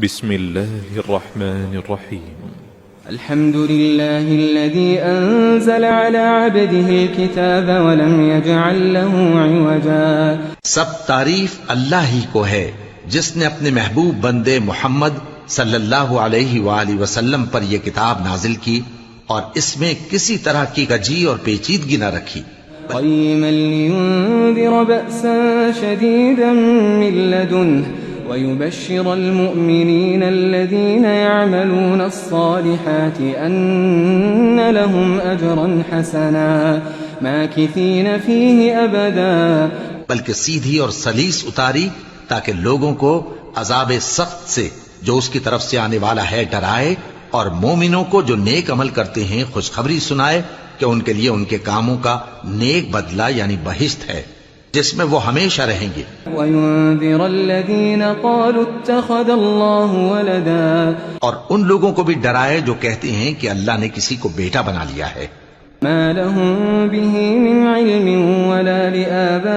بسم الله الرحمن الرحيم. الحمد لله الذي أنزل على عبده الكتاب ولم يجعل له عوجا. سب تعریف اللہ ہی کو ہے جس نے اپنے محبوب بندے محمد صلی اللہ علیہ وآلہ وسلم پر یہ کتاب نازل کی اور اس میں کسی طرح کی کجی اور پیچیدگی نہ رکھی. قيما لينذر بأسا شديدا من لدنه ويبشر المؤمنين الذين يعملون الصالحات أن لهم أجرا حسنا ماكثين فيه أبدا. بلکہ سیدھی اور سلیس اتاری تاکہ لوگوں کو عذاب سخت سے جو اس کی طرف سے آنے والا ہے ڈرائے، اور مومنوں کو جو نیک عمل کرتے ہیں خوشخبری سنائے کہ ان کے لیے ان کے کاموں کا نیک بدلہ یعنی بہشت ہے جس میں وہ ہمیشہ رہیں گے. وَيُنذِرَ الَّذِينَ قَالُوا اتَّخَذَ اللَّهُ وَلَدًا. اور ان لوگوں کو بھی ڈرائے جو کہتے ہیں کہ اللہ نے کسی کو بیٹا بنا لیا ہے. مَا لَهُم بِهِ مِنْ عِلْمٍ وَلَا لِآبَائِهِمْ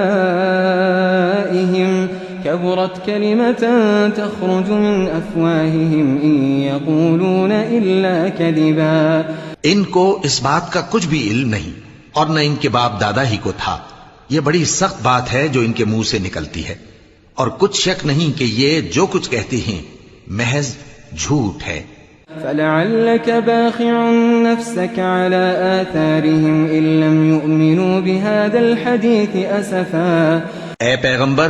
كَبُرَتْ كَلِمَةً تَخْرُجُ مِنْ أَفْوَاهِهِمْ إِنْ يَقُولُونَ إِلَّا كَذِبًا. ان کو اس بات کا کچھ بھی علم نہیں اور نہ ان کے باپ دادا ہی کو تھا. یہ بڑی سخت بات ہے جو ان کے منہ سے نکلتی ہے، اور کچھ شک نہیں کہ یہ جو کچھ کہتے ہیں محض جھوٹ ہے. فَلَعَلَّكَ بَاخِعٌ نَفْسَكَ عَلَىٰ آثَارِهِمْ إِن لَّمْ يُؤْمِنُوا بِهَٰذَا الْحَدِيثِ أَسَفًا. اے پیغمبر،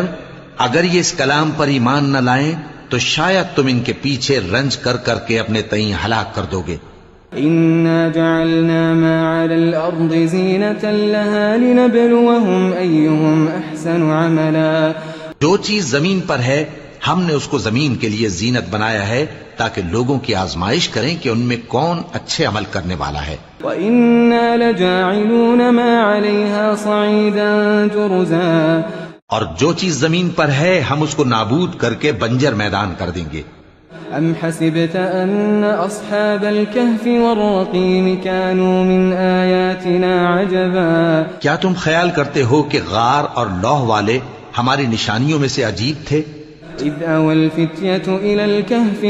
اگر یہ اس کلام پر ایمان نہ لائیں تو شاید تم ان کے پیچھے رنج کر کر کے اپنے تئیں ہلاک کر دو گے. إِنَّا جَعَلْنَا مَا عَلَى الْأَرْضِ زِينَةً لَهَا لِنَبْلُوَهُمْ أَيُّهُمْ أَحْسَنُ عَمَلًا. جو چیز زمین پر ہے ہم نے اس کو زمین کے لیے زینت بنایا ہے تاکہ لوگوں کی آزمائش کریں کہ ان میں کون اچھے عمل کرنے والا ہے. وَإِنَّا لَجَاعِلُونَ مَا عَلَيْهَا صَعِيدًا جُرُزًا. اور جو چیز زمین پر ہے ہم اس کو نابود کر کے بنجر میدان کر دیں گے. أَمْ حَسِبْتَ أَنَّ أَصْحَابَ الْكَهْفِ وَالرَّقِيمِ كَانُوا مِنْ آيَاتِنَا عَجَبًا. کیا تم خیال کرتے ہو کہ غار اور لوح والے ہماری نشانیوں میں سے عجیب تھے؟ إِذْ أَوَى الْفِتْيَةُ إِلَى الْكَهْفِ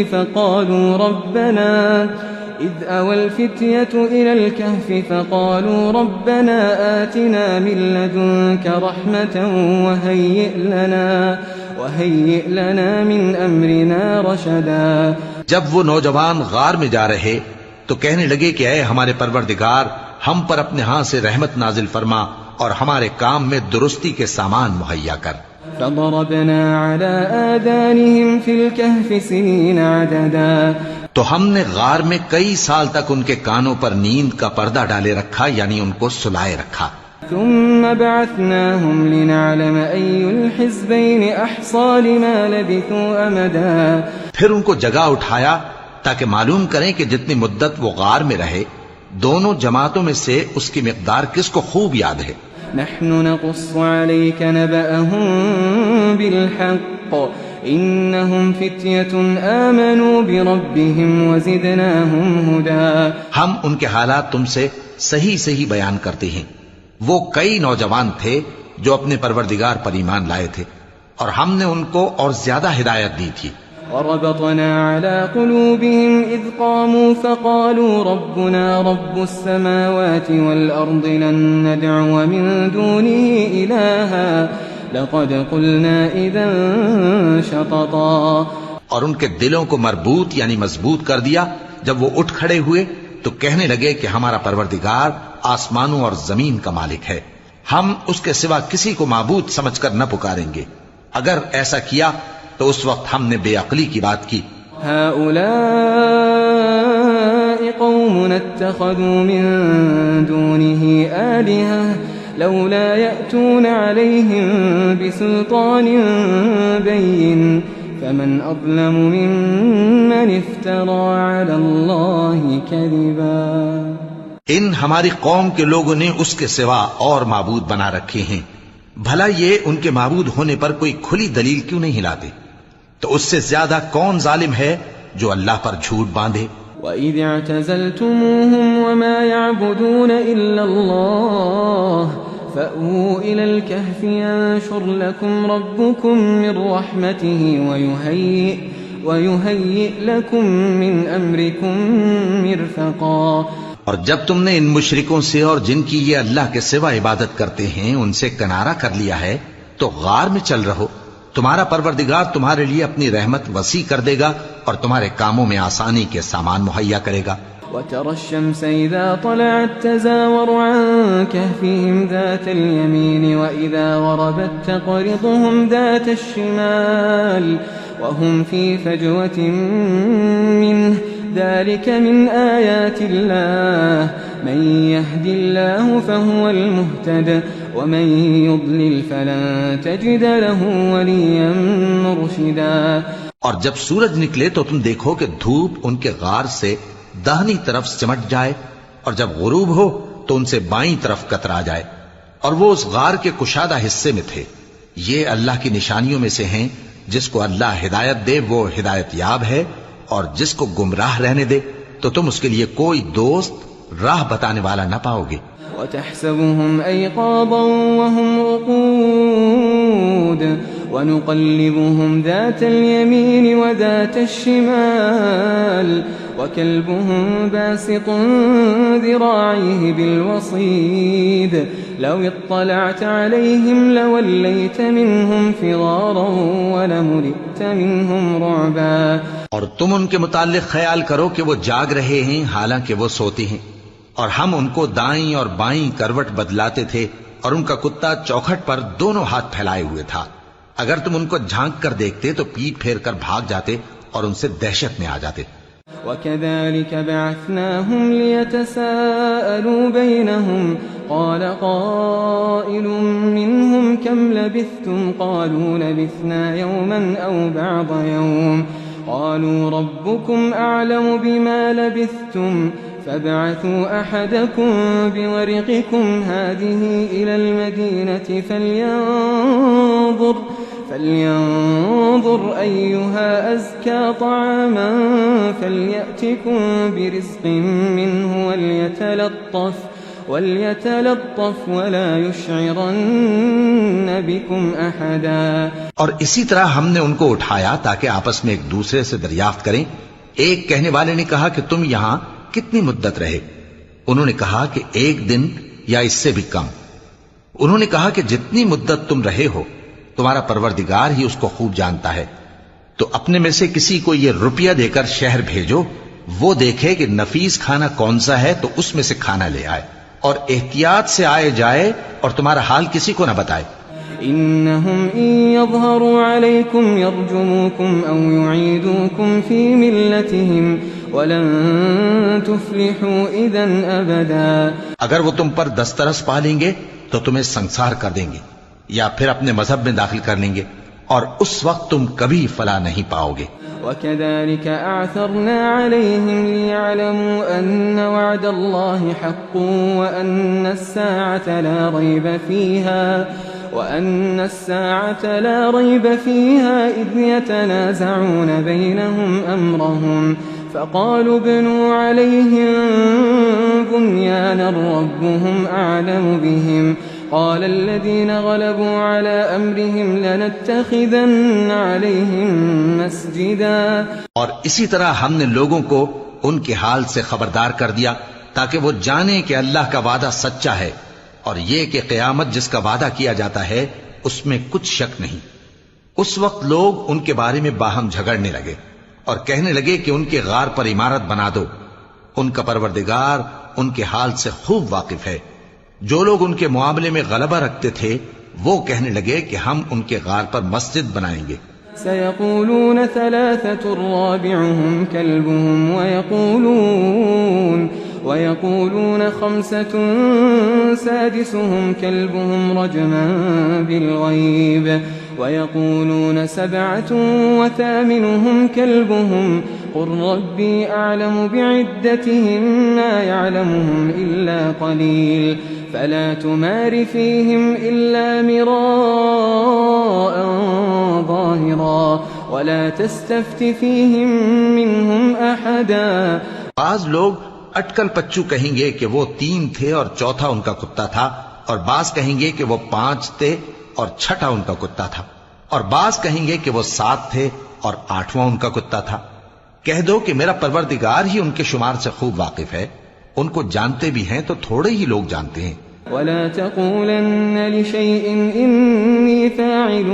فَقَالُوا رَبَّنَا آتِنَا مِن لَّدُنكَ رَحْمَةً وَهَيِّئْ لَنَا مِنْ أَمْرِنَا رَشَدًا. جب وہ نوجوان غار میں جا رہے تو کہنے لگے کہ اے ہمارے پروردگار، ہم پر اپنے ہاں سے رحمت نازل فرما اور ہمارے کام میں درستی کے سامان مہیا کر. فَضَرَبْنَا عَلَىٰ آذَانِهِمْ فِي الْكَهْفِ سِنِينَ عَدَدًا. تو ہم نے غار میں کئی سال تک ان کے کانوں پر نیند کا پردہ ڈالے رکھا یعنی ان کو سلائے رکھا. ثم بعثناهم لنعلم أي الحزبين أحصى لما لبثوا أمدا. پھر ان کو جگہ اٹھایا تاکہ معلوم کریں کہ جتنی مدت وہ غار میں رہے دونوں جماعتوں میں سے اس کی مقدار کس کو خوب یاد ہے. نحن نقص عليك نبأهم بالحق إنهم فتية آمنوا بربهم وزدناهم هدى. ہم ان کے حالات تم سے صحیح بیان کرتے ہیں. وہ کئی نوجوان تھے جو اپنے پروردگار پر ایمان لائے تھے اور ہم نے ان کو اور زیادہ ہدایت دی تھی. وربطنا على قلوبهم إذ قاموا فقالوا ربنا رب السماوات والأرض لن ندعو من دونه إلها لقد قلنا إذا شططا. اور ان کے دلوں کو مربوط یعنی مضبوط کر دیا جب وہ اٹھ کھڑے ہوئے تو کہنے لگے کہ ہمارا پروردگار آسمانوں اور زمین کا مالک ہے، ہم اس کے سوا کسی کو معبود سمجھ کر نہ پکاریں گے. اگر ایسا کیا تو اس وقت ہم نے بے عقلی کی بات کی. هؤلاء قوم اتخذوا من دونه آلهة لولا يأتون عليهم بسلطان بين فمن أظلم ممن افترى على الله كذبا. ان ہماری قوم کے لوگوں نے اس کے سوا اور معبود بنا رکھے ہیں، بھلا یہ ان کے معبود ہونے پر کوئی کھلی دلیل کیوں نہیں لاتے؟ تو اس سے زیادہ کون ظالم ہے جو اللہ پر جھوٹ باندھے. وَإِذِ اعْتَزَلْتُمُوهُمْ وَمَا يَعْبُدُونَ إِلَّا اللَّهَ فَأْوُوا إِلَى الْكَهْفِ يَنشُرْ لَكُمْ رَبُّكُمْ مِنْ رَحْمَتِهِ ويهيئ لكم من أمركم مرفقا۔ اور جب تم نے ان مشرکوں سے اور جن کی یہ اللہ کے سوا عبادت کرتے ہیں ان سے کنارہ کر لیا ہے تو غار میں چل رہو، تمہارا پروردگار تمہارے لیے اپنی رحمت وسیع کر دے گا اور تمہارے کاموں میں آسانی کے سامان مہیا کرے گا۔ وترى الشمس إذا طلعت تزاور عن كهفهم ذات اليمين وإذا غربت تقرضهم ذات الشمال وهم في فجوة منه ذلك من آيات الله من يهد الله فهو المهتد ومن يضلل فلن تجد له وليا مرشدا۔ اور جب سورج نکلے تو تم دیکھو کہ دھوپ ان کے غار سے داہنی طرف سمٹ جائے اور جب غروب ہو تو ان سے بائیں طرف کترا جائے اور وہ اس غار کے کشادہ حصے میں تھے۔ یہ اللہ کی نشانیوں میں سے ہیں، جس کو اللہ ہدایت دے وہ ہدایت یاب ہے اور جس کو گمراہ رہنے دے تو تم اس کے لیے کوئی دوست راہ بتانے والا نہ پاؤ گے۔ وتحسبهم أيقاظا وهم رقود ونقلبهم ذات اليمين وذات الشمال وكلبهم باسط ذراعيه بالوصيد لو اطلعت عليهم لوليت منهم فرارا ولملئت منهم رعبا۔ اور تم ان کے متعلق خیال کرو کہ وہ جاگ رہے ہیں حالانکہ وہ سوتے ہیں، اور ہم ان کو دائیں اور بائیں کروٹ بدلاتے تھے اور ان کا کتا چوکھٹ پر دونوں ہاتھ پھیلائے ہوئے تھا۔ اگر تم ان کو جھانک کر دیکھتے تو پیٹ پھیر کر بھاگ جاتے اور ان سے دہشت میں آ جاتے۔ وَكَذَلِكَ بَعَثْنَاهُمْ لِيَتَسَاءَلُوا بَيْنَهُمْ قَالَ قَائِلٌ مِّنْهُمْ كَمْ لَبِثْتُمْ قَالُوا لَبِثْنَا يَوْمًا أَوْ بَعْضَ يَوْمٍ قَالُوا رَبُّكُمْ أَعْلَمُ بِمَا لَبِثْتُمْ فابعثوا أحدكم بورقكم هذه إلى المدينة فلينظر أيها أزكى طعاما فليأتكم برزق منه وليتلطف ولا يشعرن بكم أحدا۔ اور اسی طرح ہم نے ان کو اٹھایا تاکہ آپس میں ایک دوسرے سے دریافت کریں۔ ایک کہنے والے نے کہا کہ تم یہاں کتنی مدت رہے؟ انہوں نے کہا کہ 1 دن یا اس سے بھی کم۔ انہوں نے کہا کہ جتنی مدت تم رہے ہو تمہارا پروردگار ہی اس کو خوب جانتا ہے، تو اپنے میں سے کسی کو یہ روپیہ دے کر شہر بھیجو، وہ دیکھے کہ نفیس کھانا کون سا ہے تو اس میں سے کھانا لے آئے، اور احتیاط سے آئے جائے اور تمہارا حال کسی کو نہ بتائے۔ إنهم إن يظهروا عليكم يرجموكم أو يعيدوكم في ملتهم ولن تفلحوا إذا أبدا۔ اگر وہ تم پر دسترس پا لیں گے تو تمہیں سنسار کر دیں گے یا پھر اپنے مذہب میں داخل کر لیں گے، اور اس وقت تم کبھی فلاح نہیں پاؤ گے۔ وكذلك أعثرنا عليهم ليعلموا أن وعد الله حق وأن الساعة لا ريب فيها إذ يتنازعون بينهم أمرهم فقالوا ابنوا عليهم بنيانا ربهم أعلم بهم قال الذين غلبوا على أمرهم لنتخذن عليهم مسجدا۔ اور اسی طرح ہم نے لوگوں کو ان کے حال سے خبردار کر دیا تاکہ وہ جانیں کہ اللہ کا وعدہ سچا ہے اور یہ کہ قیامت جس کا وعدہ کیا جاتا ہے اس میں کچھ شک نہیں۔ اس وقت لوگ ان کے بارے میں باہم جھگڑنے لگے اور کہنے لگے کہ ان کے غار پر عمارت بنا دو۔ ان کا پروردگار ان کے حال سے خوب واقف ہے۔ جو لوگ ان کے معاملے میں غلبہ رکھتے تھے وہ کہنے لگے کہ ہم ان کے غار پر مسجد بنائیں گے۔ سيقولون 3 رابعهم كلبهم ويقولون 5 سادسهم كلبهم رجما بالغيب ويقولون 7 وثامنهم كلبهم قل ربي أعلم بعدتهم ما يعلمهم إلا قليل فلا تمار فيهم إلا مراء ظاهرا ولا تستفت فيهم منهم أحدا۔ بعض لوگ اٹکل پچو کہیں گے کہ وہ 3 تھے اور چوتھا ان کا کتا تھا، اور بعض کہیں گے کہ وہ 5 تھے اور چھٹا ان کا کتا تھا، اور بعض کہیں گے کہ وہ 7 تھے اور 8واں ان کا کتا تھا۔ کہہ دو کہ میرا پروردگار ہی ان کے شمار سے خوب واقف ہے، ان کو جانتے بھی ہیں تو تھوڑے ہی لوگ جانتے ہیں۔ ولا تقولن لشيء إني فاعل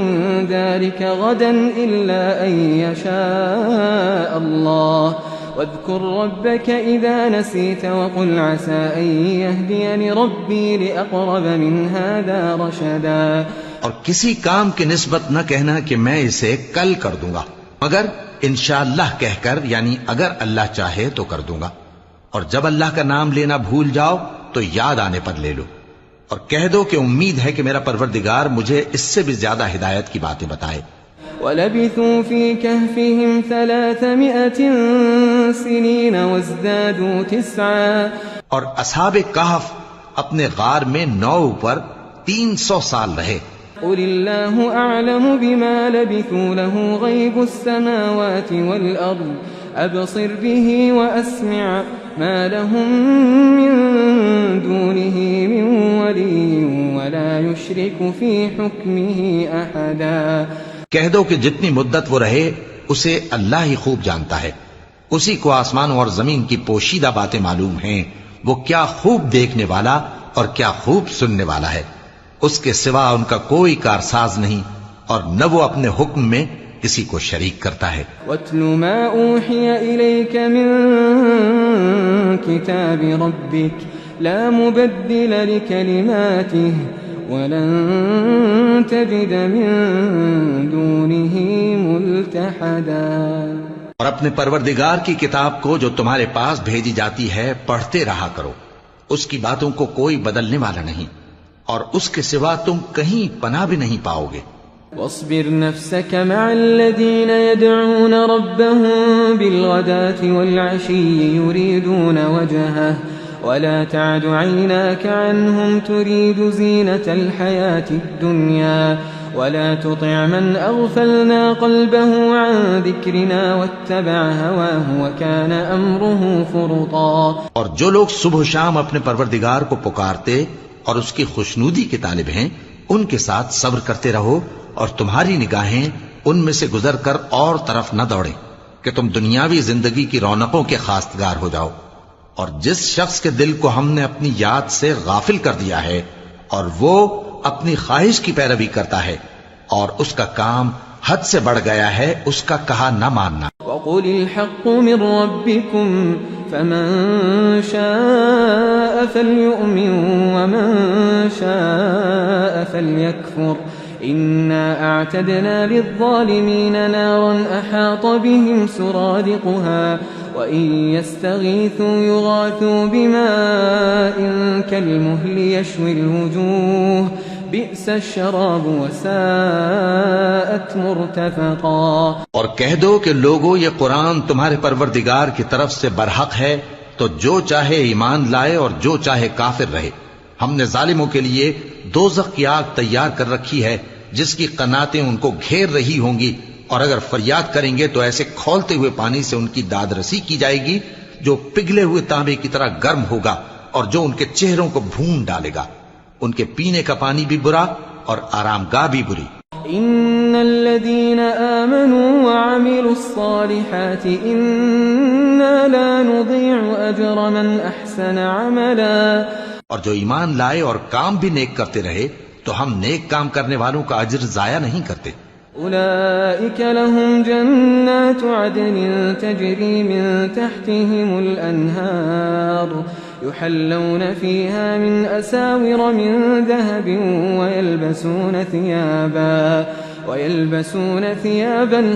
ذلك غدا إلا أن يشاء الله واذكر ربك إذا نسيت وقل عسى أن يهديني ربي لأقرب من هذا رشدا۔ اور کسی کام کی نسبت نہ کہنا کہ میں اسے کل کر دوں گا، مگر انشاءاللہ کہہ کر، یعنی اگر اللہ چاہے تو کر دوں گا۔ اور جب اللہ کا نام لینا بھول جاؤ تو یاد آنے پر لے لو، اور کہہ دو کہ امید ہے کہ میرا پروردگار مجھے اس سے بھی زیادہ ہدایت کی باتیں بتائے۔ وَلَبِثُوا فِي كَهْفِهِمْ 300 سِنِينَ وَازْدَادُوا 9۔ اور اصحاب کہف اپنے غار میں 9 پر 300 سال رہے۔ قُلِ اللَّهُ أَعْلَمُ بِمَا لَبِثُوا لَهُ غَيْبُ السَّمَاوَاتِ وَالْأَرْضِ أَبْصِرْ بِهِ وَأَسْمِعْ مَا لَهُم مِّن دُونِهِ مِن وَلِيٍّ وَلَا يُشْرِكُ فِي حُكْمِهِ أَحَدًا۔ کہہ دو کہ جتنی مدت وہ رہے اسے اللہ ہی خوب جانتا ہے، اسی کو آسمانوں اور زمین کی پوشیدہ باتیں معلوم ہیں، وہ کیا خوب دیکھنے والا اور کیا خوب سننے والا ہے۔ اس کے سوا ان کا کوئی کارساز نہیں، اور نہ وہ اپنے حکم میں کسی کو شریک کرتا ہے۔ وَاتْلُ مَا أُوحِيَ إِلَيْكَ مِن كِتَابِ رَبِّكَ لَا مُبَدِّلَ لِكَلِمَاتِهِ وَلَن تَجِدَ مِن دُونِهِ مُلْتَحَدًا۔ اور اپنے پروردگار کی کتاب کو جو تمہارے پاس بھیجی جاتی ہے پڑھتے رہا کرو، اس کی باتوں کو کوئی بدلنے والا نہیں، اور اس کے سوا تم کہیں پناہ بھی نہیں پاؤ گے۔ واصبر نفسك مع الذين يدعون ربهم بالغداة والعشي يريدون وجهه ولا تعد عيناك عنهم تريد زينة الحياة الدنيا ولا تطع من أغفلنا قلبه عن ذكرنا واتبع هواه وكان أمره فرطا۔ اور جو لوگ صبح و شام اپنے پروردگار کو پکارتے اور اس کی خوشنودی کے طالب ہیں، ان کے ساتھ صبر کرتے رہو، اور تمہاری نگاہیں ان میں سے گزر کر اور طرف نہ دوڑیں کہ تم دنیاوی زندگی کی رونقوں کے خواستگار ہو جاؤ۔ اور جس شخص کے دل کو ہم نے اپنی یاد سے غافل کر دیا ہے اور وہ اپنی خواہش کی پیروی کرتا ہے اور اس کا کام حد سے بڑھ گیا ہے، اس کا کہا نہ ماننا۔ وَقُلِ الْحَقُّ مِن رَّبِّكُمْ فَمَن شَاءَ فَلْيُؤْمِن وَمَن شَاءَ فَلْيَكْفُرْ إِنَّا أَعْتَدْنَا لِلظَّالِمِينَ نَارًا أَحَاطَ بِهِمْ سُرَادِقُهَا وَإِن يَسْتَغِيثُوا يُغَاثُوا بِمَاءٍ كَالْمُهْلِ يَشْوِي الْوُجُوهَ بِئْسَ الشَّرَابُ وَسَاءَتْ مُرْتَفَقًا۔ اور کہہ دو کہ لوگو یہ قرآن تمہارے پروردگار کی طرف سے برحق ہے، تو جو چاہے ایمان لائے اور جو چاہے کافر رہے۔ ہم نے ظالموں کے لیے دوزخ کی آگ تیار کر رکھی ہے جس کی قناتیں ان کو گھیر رہی ہوں گی، اور اگر فریاد کریں گے تو ایسے کھولتے ہوئے پانی سے ان کی داد رسی کی جائے گی جو پگھلے ہوئے تانبے کی طرح گرم ہوگا اور جو ان کے چہروں کو بھون ڈالے گا۔ ان کے پینے کا پانی بھی برا اور آرام گاہ بھی بری۔ ان الذين آمنوا وعملوا الصالحات انا لا نضيع اجر من احسن عملا۔ اور جو ایمان لائے اور کام بھی نیک کرتے رہے تو ہم نیک کام کرنے والوں کا اجر ضائع نہیں کرتے۔ أولئك لهم جنات عدن تجري من تحتهم الأنهار يحلون فيها من أساور من ذهب ويلبسون ثيابا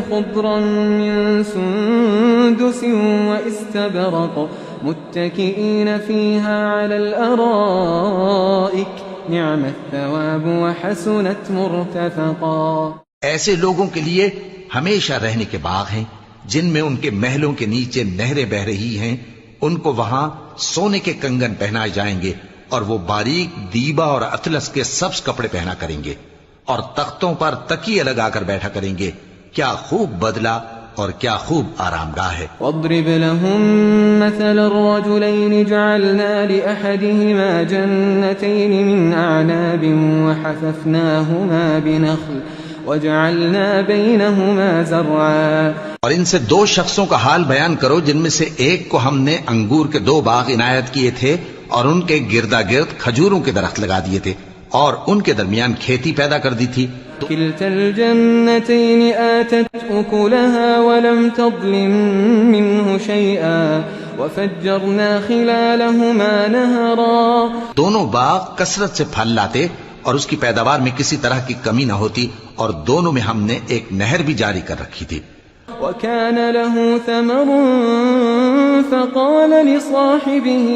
خضرا من سندس واستبرق متكئين فيها على الأرائك نعم الثواب وحسنت مرتفقا۔ ایسے لوگوں کے لیے ہمیشہ رہنے کے باغ ہیں جن میں ان کے محلوں کے نیچے نہریں بہ رہی ہیں، ان کو وہاں سونے کے کنگن پہنائے جائیں گے اور وہ باریک دیبا اور اطلس کے سبز کپڑے پہنا کریں گے اور تختوں پر تکیے لگا کر بیٹھا کریں گے۔ کیا خوب بدلہ اور کیا خوب آرام گاہ ہے۔ واضرب لهم مثل الرجلين جعلنا لأحدهما جنتين من أعناب وجعلنا بينهما زرعا اور ان سے دو شخصوں کا حال بیان کرو جن میں سے ایک کو ہم نے انگور کے 2 باغ عنایت کیے تھے اور ان کے گردا گرد کھجوروں کے درخت لگا دیے تھے اور ان کے درمیان کھیتی پیدا کر دی تھی. كلتا الجنتين آتت أكلها ولم تظلم منه شيئا وفجرنا خلالهما نهرا. دونوں باغ کثرت سے پھل لاتے اور اس کی پیداوار میں کسی طرح کی کمی نہ ہوتی اور دونوں میں ہم نے ایک نہر بھی جاری کر رکھی تھی. وكان له ثمر فقال لصاحبه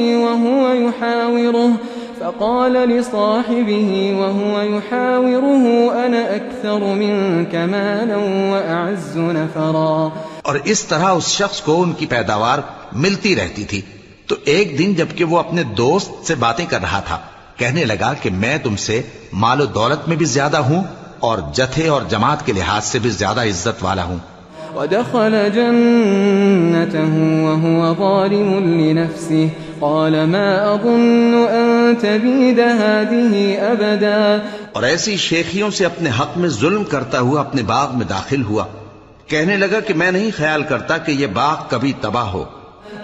وهو يحاوره أنا أكثر منك مالا وأعز نفرا. اور اس طرح اس شخص کو ان کی پیداوار ملتی رہتی تھی. تو ایک دن جبکہ وہ اپنے دوست سے باتیں کر رہا تھا کہنے لگا کہ میں تم سے مال و دولت میں بھی زیادہ ہوں اور جتھے اور جماعت کے لحاظ سے بھی زیادہ عزت والا ہوں. ودخل جنته وهو ظالم لنفسه قال ما أظن أن تبيد هذه أبدا. اور ایسی شیخیوں سے اپنے حق میں ظلم کرتا ہوا اپنے باغ میں داخل ہوا کہنے لگا کہ میں نہیں خیال کرتا کہ یہ باغ کبھی تباہ ہو.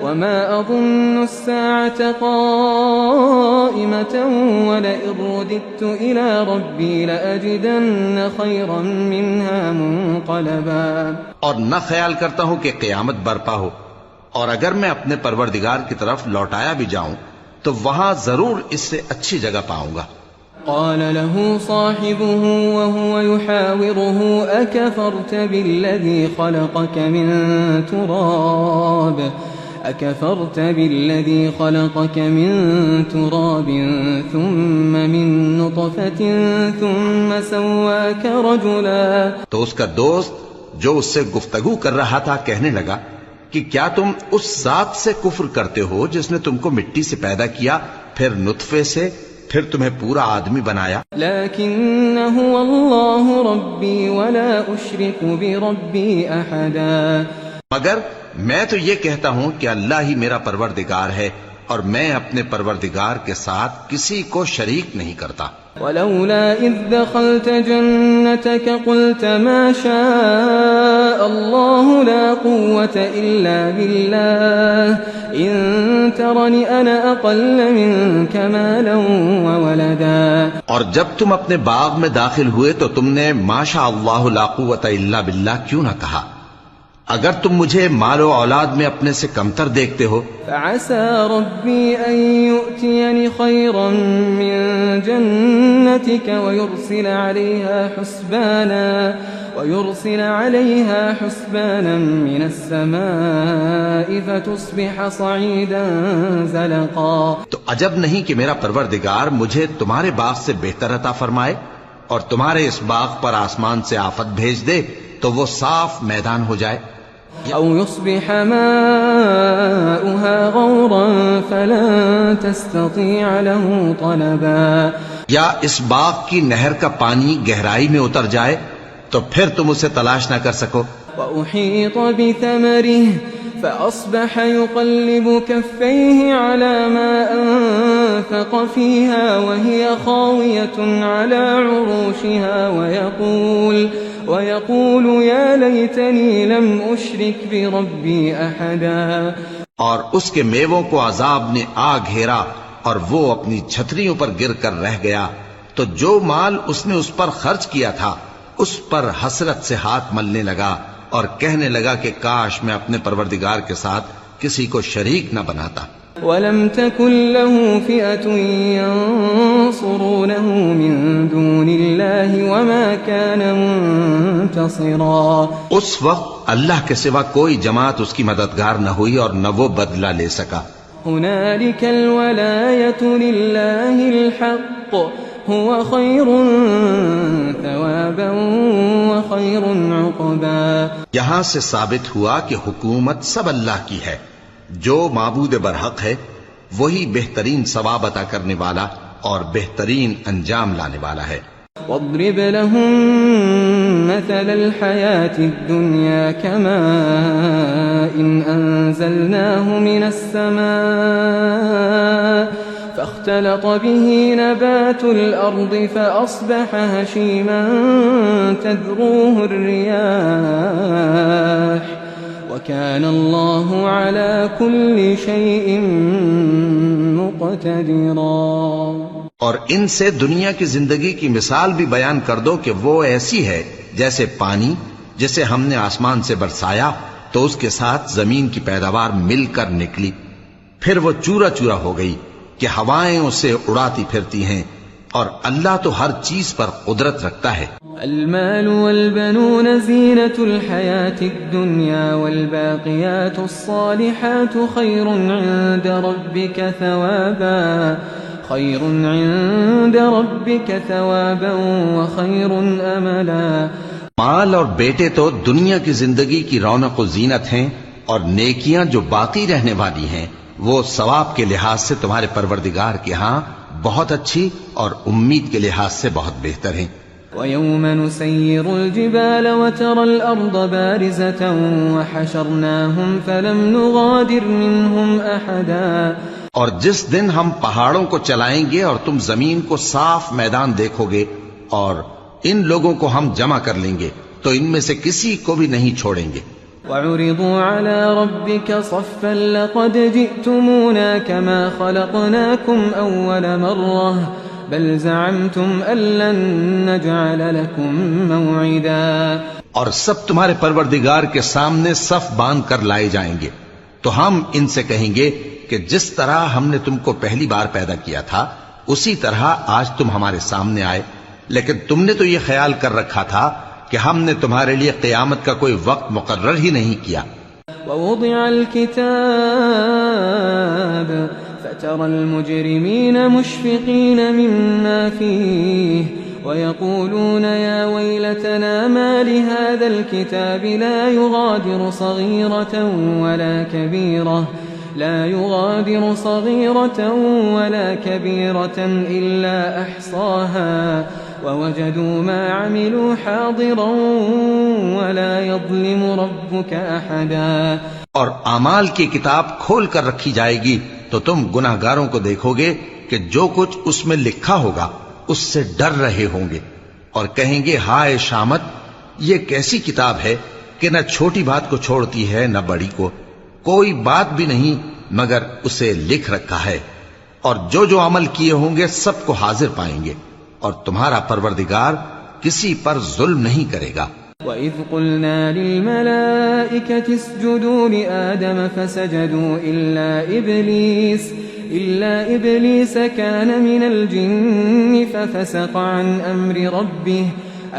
وما أظن الساعة قائمة ولئن رددت إلى ربي لأجدن خيرا منها منقلبا. اور نہ خیال کرتا ہوں کہ قیامت برپا ہو اور اگر میں اپنے پروردگار کی طرف لوٹایا بھی جاؤں تو وہاں ضرور اس سے اچھی جگہ پاؤں گا. قال له صاحبه وهو يحاوره أكفرت بالذي خلقك من تراب ثم من نطفة ثم سواك رجلا. تو اس کا دوست جو اس سے گفتگو کر رہا تھا کہنے لگا کہ کیا تم اس ذات سے کفر کرتے ہو جس نے تم کو مٹی سے پیدا کیا پھر نطفے سے پھر تمہیں پورا آدمی بنایا. لیکن هو اللہ ربی ولا اشرک بربی احدا. مگر میں تو یہ کہتا ہوں کہ اللہ ہی میرا پروردگار ہے اور میں اپنے پروردگار کے ساتھ کسی کو شریک نہیں کرتا. ولولا اذ دخلت جنتك قلت ما شاء الله لا قوة الا بالله ان ترني انا اقل منك مالا وولدا. اور جب تم اپنے باغ میں داخل ہوئے تو تم نے ما شاء اللہ لا قوة الا باللہ کیوں نہ کہا؟ اگر تم مجھے مال و اولاد میں اپنے سے کمتر دیکھتے ہو. فعسى ربي ان يؤتيني خيرا من جنتك ويرسل عليها حسبانا من السماء فتصبح صعيدا زلقا. تو عجب نہیں کہ میرا پروردگار مجھے تمہارے باغ سے بہتر عطا فرمائے اور تمہارے اس باغ پر آسمان سے آفت بھیج دے تو وہ صاف میدان ہو جائے. او يصبح ماؤها غورا فلن تستطيع له طلبا. یا اس باغ کی نہر کا پانی گہرائی میں اتر جائے تو پھر تم اسے تلاش نہ کر سکو. وأحيط بثمره فأصبح يقلب كفيه على ما أنفق فيها وهي خاوية على عروشها ويقول يا ليتني لم أشرك بربي أحدا. اور اس کے میووں کو عذاب نے آ گھیرا اور وہ اپنی چھتریوں پر گر کر رہ گیا تو جو مال اس نے اس پر خرچ کیا تھا اس پر حسرت سے ہاتھ ملنے لگا اور کہنے لگا کہ کاش میں اپنے پروردگار کے ساتھ کسی کو شریک نہ بناتا. وَلَمْ تَكُنْ لَهُ فِئَةٌ يَنصُرُونَهُ مِن دُونِ اللَّهِ وَمَا كَانَ مُنْتَصِرًا. اس وقت اللہ کے سوا کوئی جماعت اس کی مددگار نہ ہوئی اور نہ وہ بدلہ لے سکا. هُنَالِكَ الْوَلَايَةُ لِلَّهِ الْحَقِّ هُوَ خَيْرٌ ثَوَابًا وَخَيْرٌ عُقْبًا. یہاں سے ثابت ہوا کہ حکومت سب اللہ کی ہے. جو معبود برحق ہے وہی بہترین ثواب عطا کرنے والا اور بہترین انجام لانے والا ہے. واضرب لهم مثل الحياة الدنيا كماء أنزلناه من السماء فاختلط به نبات الأرض فأصبح هشيما تذروه الرياح وكان الله على كل شيء مقتدرا۔ اور ان سے دنیا کی زندگی کی مثال بھی بیان کر دو کہ وہ ایسی ہے جیسے پانی جسے ہم نے آسمان سے برسایا تو اس کے ساتھ زمین کی پیداوار مل کر نکلی، پھر وہ چورا چورا ہو گئی کہ ہوائیں اسے اڑاتی پھرتی ہیں، اور اللہ تو ہر چیز پر قدرت رکھتا ہے۔ المال والبنون زينة الحياة الدنيا والباقيات الصالحات خير عند ربك ثوابا وخير املا۔ مال اور بیٹے تو دنیا کی زندگی کی رونق و زینت ہیں، اور نیکیاں جو باقی رہنے والی ہیں وہ ثواب کے لحاظ سے تمہارے پروردگار کے ہاں بہت اچھی اور امید کے لحاظ سے بہت بہتر ہیں۔ وَيَوْمَ نُسَيِّرُ الْجِبَالَ وَتَرَى الْأَرْضَ بَارِزَةً وَحَشَرْنَاهُمْ فَلَمْ نُغَادِرْ مِنْهُمْ أَحَدًا۔ اور جس دن ہم پہاڑوں کو چلائیں گے اور تم زمین کو صاف میدان دیکھو گے اور ان لوگوں کو ہم جمع کر لیں گے تو ان میں سے کسی کو بھی نہیں چھوڑیں گے۔ وَعُرِضُوا عَلَى رَبِّكَ صَفًّا لَقَدْ جِئْتُمُونَا كَمَا خَلَقْنَاكُمْ أَوَّلَ مَرَّةٍ بَلْ زَعَمْتُمْ أَن لَّن نَّجْعَلَ لَكُم مَّوْعِدًا۔ اور سب تمہارے پروردگار کے سامنے صف باندھ کر لائے جائیں گے تو ہم ان سے کہیں گے کہ جس طرح ہم نے تم کو پہلی بار پیدا کیا تھا اسی طرح آج تم ہمارے سامنے آئے، لیکن تم نے تو یہ خیال کر رکھا تھا کہ ہم نے تمہارے لیے قیامت کا کوئی وقت مقرر ہی نہیں کیا۔ وَوُضِعَ الْكِتَابُ فَتَرَى الْمُجْرِمِينَ مُشْفِقِينَ مِمَّا فِيهِ وَيَقُولُونَ يَا وَيْلَتَنَا مَا لِهَذَا الْكِتَابِ لَا يُغَادِرُ صَغِيرَةً وَلَا كَبِيرَةً إِلَّا أَحْصَاهَا وَوَجَدُوا مَا عَمِلُوا حَاضِرًا وَلَا يَظْلِمُ رَبُّكَ أَحَدًا۔ اور اعمال کی کتاب کھول کر رکھی جائے گی تو تم گناہگاروں کو دیکھو گے کہ جو کچھ اس میں لکھا ہوگا اس سے ڈر رہے ہوں گے اور کہیں گے ہائے شامت، یہ کیسی کتاب ہے کہ نہ چھوٹی بات کو چھوڑتی ہے نہ بڑی کو، کوئی بات بھی نہیں مگر اسے لکھ رکھا ہے، اور جو جو عمل کیے ہوں گے سب کو حاضر پائیں گے، اور تمہارا پروردگار کسی پر ظلم نہیں کرے گا۔ وَإِذْ قُلْنَا لِلْمَلَائِكَةِ اسْجُدُوا لِآدَمَ فَسَجَدُوا إِلَّا إِبْلِيسَ كَانَ مِنَ الْجِنِّ فَفَسَقَ عَنْ أَمْرِ رَبِّهِ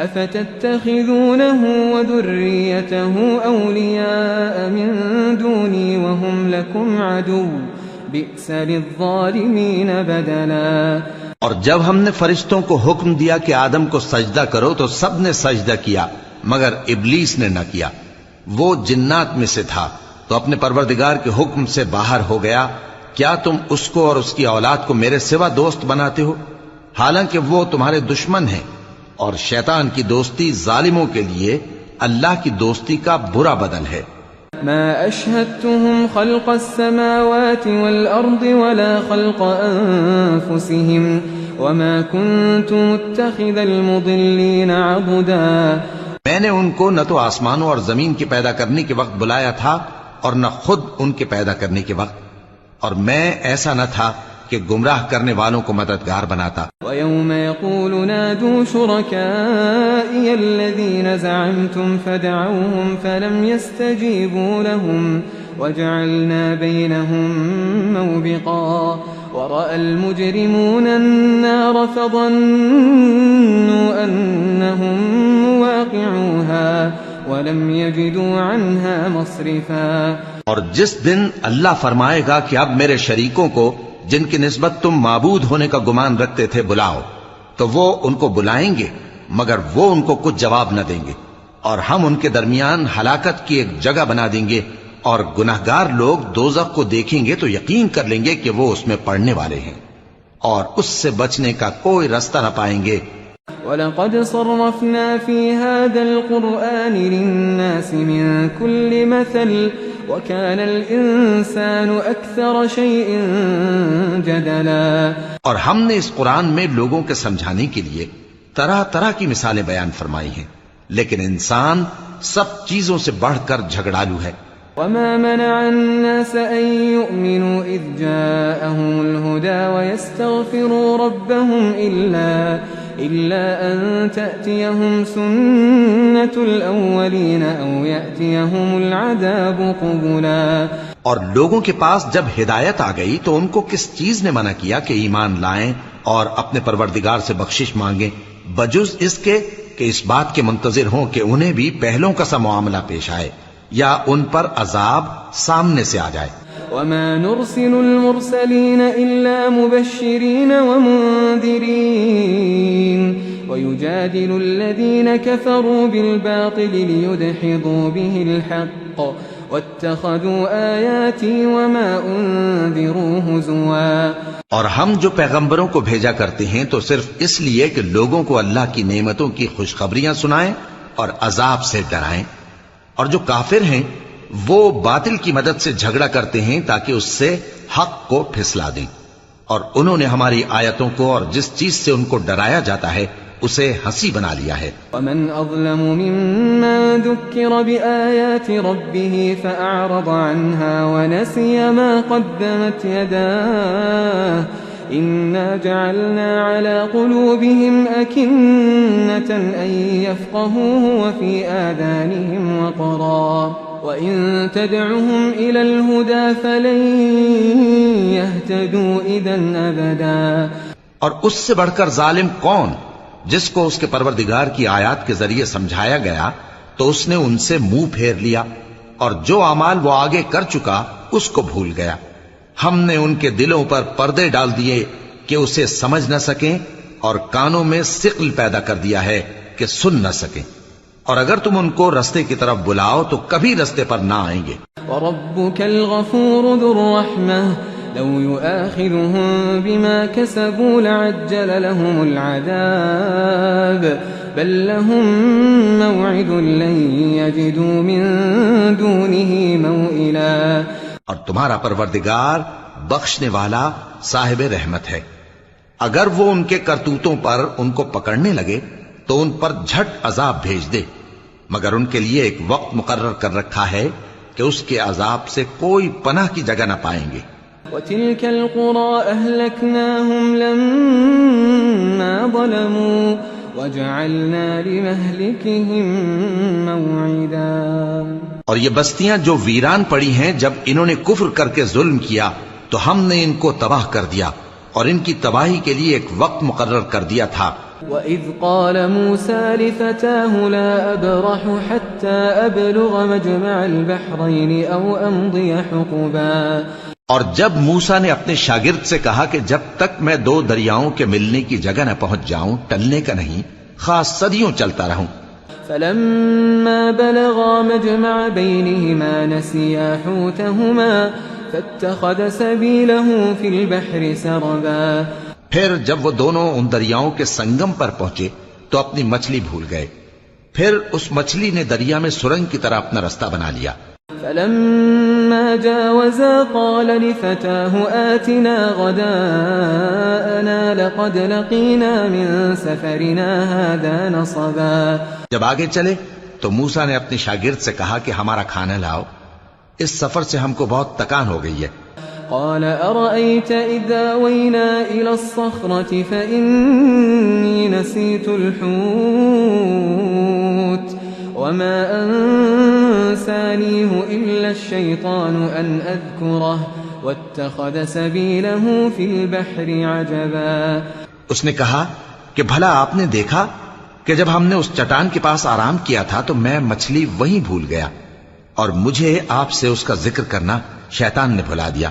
أَفَتَتَّخِذُونَهُ وَذُرِّيَّتَهُ أَوْلِيَاءَ مِن دُونِي وَهُمْ لَكُمْ عَدُوٌّ بِئْسَ لِلظَّالِمِينَ بَدَلًا۔ اور جب ہم نے فرشتوں کو حکم دیا کہ آدم کو سجدہ کرو تو سب نے سجدہ کیا مگر ابلیس نے نہ کیا، وہ جنات میں سے تھا تو اپنے پروردگار کے حکم سے باہر ہو گیا۔ کیا تم اس کو اور اس کی اولاد کو میرے سوا دوست بناتے ہو، حالانکہ وہ تمہارے دشمن ہیں، اور شیطان کی دوستی ظالموں کے لیے اللہ کی دوستی کا برا بدل ہے۔ ما أشهدتهم خلق السماوات والأرض ولا خلق أنفسهم وما كنت متخذ المضلين عضدا۔ میں نے ان کو نہ تو آسمانوں اور زمین کے پیدا کرنے کے وقت بلایا تھا اور نہ خود ان کے پیدا کرنے کے وقت، اور میں ایسا نہ تھا کہ گمراہ کرنے والوں کو مددگار بناتا۔ وَيَوْمَ يَقُولُ نَادُوا شُرَكَائِيَ الَّذِينَ زَعَمْتُمْ فَدَعَوْهُمْ فَلَمْ يَسْتَجِيبُوا لَهُمْ وَجَعَلْنَا بَيْنَهُمْ مَوْبِقًا وَرَأَى الْمُجْرِمُونَ النَّارَ فَظَنُّوا أَنَّهُمْ مُوَاقِعُوهَا وَلَمْ يَجِدُوا عَنْهَا مَصْرِفًا۔ اور جس دن اللہ فرمائے گا کہ اب میرے شریکوں کو جن کی نسبت تم معبود ہونے کا گمان رکھتے تھے بلاؤ، تو وہ ان کو بلائیں گے مگر وہ ان کو کچھ جواب نہ دیں گے، اور ہم ان کے درمیان ہلاکت کی ایک جگہ بنا دیں گے، اور گناہگار لوگ دوزخ کو دیکھیں گے تو یقین کر لیں گے کہ وہ اس میں پڑنے والے ہیں، اور اس سے بچنے کا کوئی رستہ نہ پائیں گے۔ وَلَقَدْ صَرَّفْنَا فِي هَذَا الْقُرْآنِ لِلنَّاسِ مِنْ كُلِّ مَثَلٍ وكان الإنسان أكثر شيء جدلا. اور ہم نے اس قرآن میں لوگوں کے سمجھانے کے لیے طرح طرح کی مثالیں بیان فرمائی ہیں، لیکن انسان سب چیزوں سے بڑھ کر جھگڑالو ہے. وما منع الناس أن يؤمنوا إذ جاءهم الهدى ويستغفروا ربهم إلا أن تأتيهم سنة الأولين أو يأتيهم العذاب قبلا. اور لوگوں کے پاس جب ہدایت آ گئی تو ان کو کس چیز نے منع کیا کہ ایمان لائیں اور اپنے پروردگار سے بخشش مانگیں، بجز اس کے کہ اس بات کے منتظر ہوں کہ انہیں بھی پہلوں کا سا معاملہ پیش آئے یا ان پر عذاب سامنے سے آ جائے. وما نرسل المرسلين إلا مبشرين ومنذرين ويجادل الذين كفروا بالباطل ليدحضوا به الحق واتخذوا آياتي وما أنذروا هزوا. اور ہم جو پیغمبروں کو بھیجا کرتے ہیں تو صرف اس لیے کہ لوگوں کو اللہ کی نعمتوں کی خوشخبریاں سنائیں اور عذاب سے ڈرائیں، اور جو کافر ہیں وہ باطل کی مدد سے جھگڑا کرتے ہیں تاکہ اس سے حق کو پھسلا دیں، اور انہوں نے ہماری آیتوں کو اور جس چیز سے ان کو ڈرایا جاتا ہے اسے ہنسی بنا لیا ہے. ومن أظلم ممن ذكر بآيات ربه فأعرض عنها ونسي ما قدمت يداه إنا جعلنا على قلوبهم أكنة أن يفقهوه وفي آذانهم وقرا وإن تدعهم إلى الهدى فلن يهتدوا إذا أبدا. اور اس سے بڑھ کر ظالم کون جس کو اس کے پروردگار کی آیات کے ذریعے سمجھایا گیا تو اس نے ان سے منہ پھیر لیا، اور جو اعمال وہ آگے کر چکا اس کو بھول گیا. ہم نے ان کے دلوں پر پردے ڈال دیے کہ اسے سمجھ نہ سکیں، اور کانوں میں ثقل پیدا کر دیا ہے کہ سن نہ سکیں، اور اگر تم ان کو رستے کی طرف بلاؤ تو کبھی رستے پر نہ آئیں گے. وَرَبُّكَ الْغَفُورُ ذُو الرَّحْمَةِ لو يؤاخذهم بما كسبوا لعجل لهم العذاب بل لهم موعد لن يجدوا من دونه موئلا. اور تمہارا پروردگار بخشنے والا صاحب رحمت ہے، اگر وہ ان کے کرتوتوں پر ان کو پکڑنے لگے تو ان پر جھٹ عذاب بھیج دے، مگر ان کے لیے ایک وقت مقرر کر رکھا ہے کہ اس کے عذاب سے کوئی پناہ کی جگہ نہ پائیں گے. وَتِلْكَ الْقُرَىٰ أَهْلَكْنَاهُمْ لَمَّا ظَلَمُوا وَجَعَلْنَا لِمَهْلِكِهِمْ مَوْعِدًا. اور یہ بستیاں جو ویران پڑی ہیں جب انہوں نے کفر کر کے ظلم کیا تو ہم نے ان کو تباہ کر دیا اور ان کی تباہی کے لیے ایک وقت مقرر کر دیا تھا. وَإِذْ قَالَ مُوسَىٰ لِفَتَاهُ لَا أَبْرَحُ حَتَّىٰ أَبْلُغَ مَجْمَعَ الْبَحْرَيْنِ أَوْ أَمْضِيَ حُقُبًا. اور جب موسیٰ نے اپنے شاگرد سے کہا کہ جب تک میں دو دریاؤں کے ملنے کی جگہ نہ پہنچ جاؤں ٹلنے کا نہیں، خاص صدیوں چلتا رہوں. فَلَمَّا بَلَغَا مَجْمَعَ بَيْنِهِمَا نَسِيَا حُوتَهُمَا فَاتَّخَذَ سَبِيلَهُ فِي الْبَحْرِ سَرَبًا. پھر جب وہ دونوں ان دریاؤں کے سنگم پر پہنچے تو اپنی مچھلی بھول گئے، پھر اس مچھلی نے دریا میں سرنگ کی طرح اپنا رستہ بنا لیا. فَلَمَّا جَاوَزَا قَالَ لِفَتَاهُ آتِنَا غَدَاءَنَا لَقَدْ لَقِينَا مِن سَفَرِنَا هَٰذَا نَصَبًا. جب آگے چلے تو موسیٰ نے اپنے شاگرد سے کہا کہ ہمارا کھانا لاؤ، اس سفر سے ہم کو بہت تکان ہو گئی ہے. قال أرأيت إذا وينا إلى الصخرة فإني نسيت الحوت وما أنسانيه إلا الشيطان أن أذكره واتخذ سبيله في البحر عجبا. اس نے کہا کہ بھلا آپ نے دیکھا کہ جب ہم نے اس چٹان کے پاس آرام کیا تھا تو میں مچھلی وہیں بھول گیا، اور مجھے آپ سے اس کا ذکر کرنا شیطان نے بھلا دیا،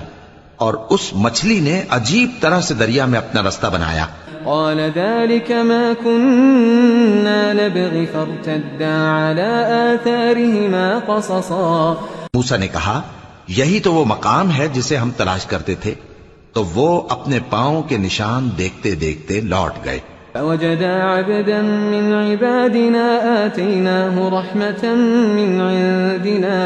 اور اس مچھلی نے عجیب طرح سے دریا میں اپنا رستہ بنایا. قال ذلك ما كنا نبغي فارتدا على آثارهما قصصا. موسیٰ نے کہا یہی تو وہ مقام ہے جسے ہم تلاش کرتے تھے، تو وہ اپنے پاؤں کے نشان دیکھتے دیکھتے لوٹ گئے. فوجدا عبدا من عبادنا آتيناه رحمة من عندنا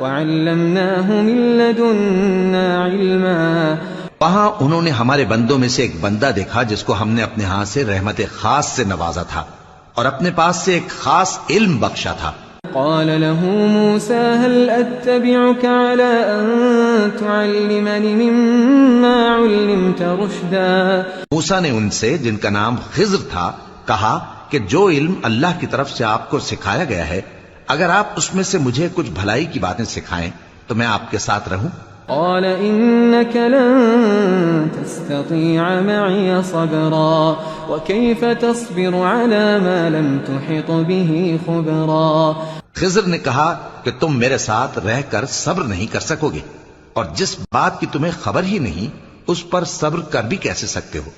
وعلمناه من لدنا علما. وہاں انہوں نے ہمارے بندوں میں سے ایک بندہ دیکھا جس کو ہم نے اپنے ہاں سے رحمت خاص سے نوازا تھا اور اپنے پاس سے ایک خاص علم بخشا تھا. قال له موسى هل أتبعك على أن تعلمني مما علمت رشدا. موسیٰ نے ان سے جن کا نام خضر تھا کہا کہ جو علم اللہ کی طرف سے آپ کو سکھایا گیا ہے اگر آپ اس میں سے مجھے کچھ بھلائی کی باتیں سکھائیں تو میں آپ کے ساتھ رہوں. قال إنك لن تستطيع معي صبرا وكيف تصبر على ما لم تحط به خبرا. خضر نے کہا کہ تم میرے ساتھ رہ کر صبر نہیں کر سکو گے اور جس بات کی تمہیں خبر ہی نہیں اس پر صبر کر بھی کیسے سکتے ہو.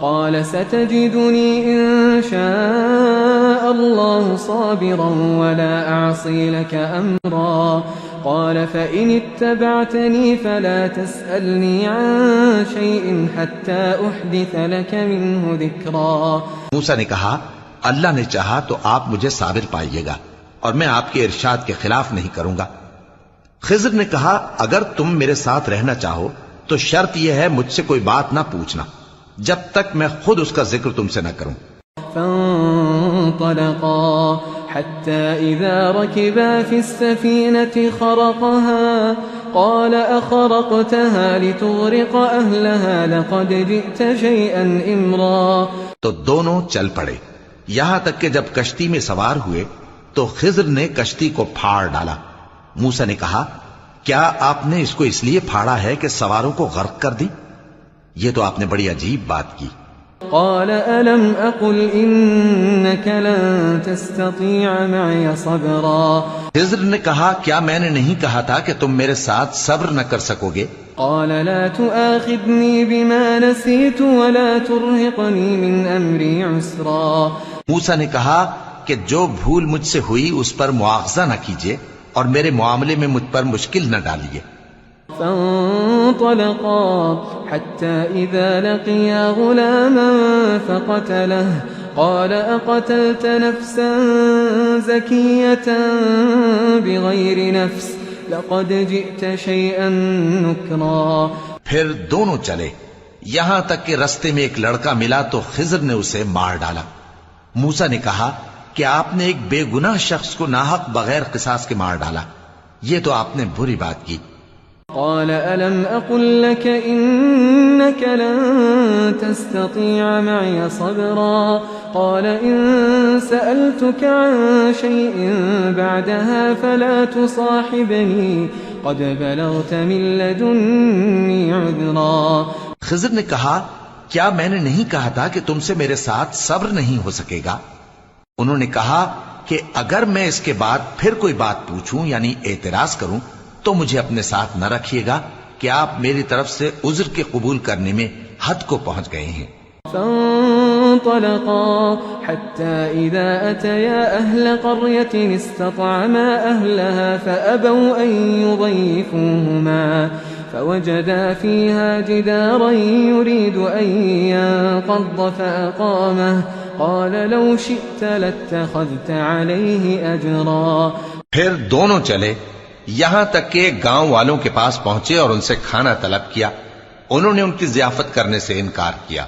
قال ستجدني إن شاء الله صابرا ولا أعصي لك أمرا. قال فإن اتبعتني فلا تسألني عن شيء حتى أحدث لك منه ذكرا. موسیٰ نے کہا اللہ نے چاہا تو آپ مجھے صابر پائیے گا اور میں آپ کے ارشاد کے خلاف نہیں کروں گا. خضر نے کہا اگر تم میرے ساتھ رہنا چاہو تو شرط یہ ہے مجھ سے کوئی بات نہ پوچھنا جب تک میں خود اس کا ذکر تم سے نہ کروں. فانطلقا حتى إذا ركبا في السفينة خرقها قال أخرقتها لتغرق أهلها لقد جئت شيئا إمرا. تو دونوں چل پڑے یہاں تک کہ جب کشتی میں سوار ہوئے تو خضر نے کشتی کو پھاڑ ڈالا. موسیٰ نے کہا کیا آپ نے اس کو اس لیے پھاڑا ہے کہ سواروں کو غرق کر دی؟ یہ تو آپ نے بڑی عجیب بات کی. قال ألم أقل إنك لن تستطيع معي صبرا. خضر نے کہا کیا میں نے نہیں کہا تھا کہ تم میرے ساتھ صبر نہ کر سکو گے؟ قال لا تؤاخذني بما نسيت ولا ترهقني من أمري عسرا. موسیٰ نے کہا کہ جو بھول مجھ سے ہوئی اس پر مواخذہ نہ کیجیے اور میرے معاملے میں مجھ پر مشکل نہ ڈالیے. فانطلقا حتى إذا لقيا غلاما فقتله قال أقتلت نفسا زكية بغير نفس لقد جئت شيئا نكرا. پھر دونوں چلے یہاں تک کہ رستے میں ایک لڑکا ملا تو خضر نے اسے مار ڈالا. موسیٰ نے کہا کہ آپ نے ایک بے گناہ شخص کو ناحق بغیر قصاص کے مار ڈالا. یہ تو آپ نے بری بات کی. قال ألم أقل لك إنك لن تستطيع معي صبرا. قال إن سألتك عن شيء بعدها فلا تصاحبني قد بلغت من لدني عذرا. خضر نے کہا کیا میں نے نہیں کہا تھا کہ تم سے میرے ساتھ صبر نہیں ہو سکے گا؟ انہوں نے کہا کہ اگر میں اس کے بعد پھر کوئی بات پوچھوں یعنی اعتراض کروں تو مجھے اپنے ساتھ نہ رکھیے گا کہ آپ میری طرف سے عذر کے قبول کرنے میں حد کو پہنچ گئے ہیں. فانطلقا حتى إذا أتيا أهل قرية استطعما أهلها فأبوا أن يضيفوهما فوجدا فيها جدارا يريد أن ينقض فأقامه قال لو شئت لاتخذت عليه أجرا. پھر دونوں چلے یہاں تک کہ گاؤں والوں کے پاس پہنچے اور ان سے کھانا طلب کیا. انہوں نے ان کی ضیافت کرنے سے انکار کیا.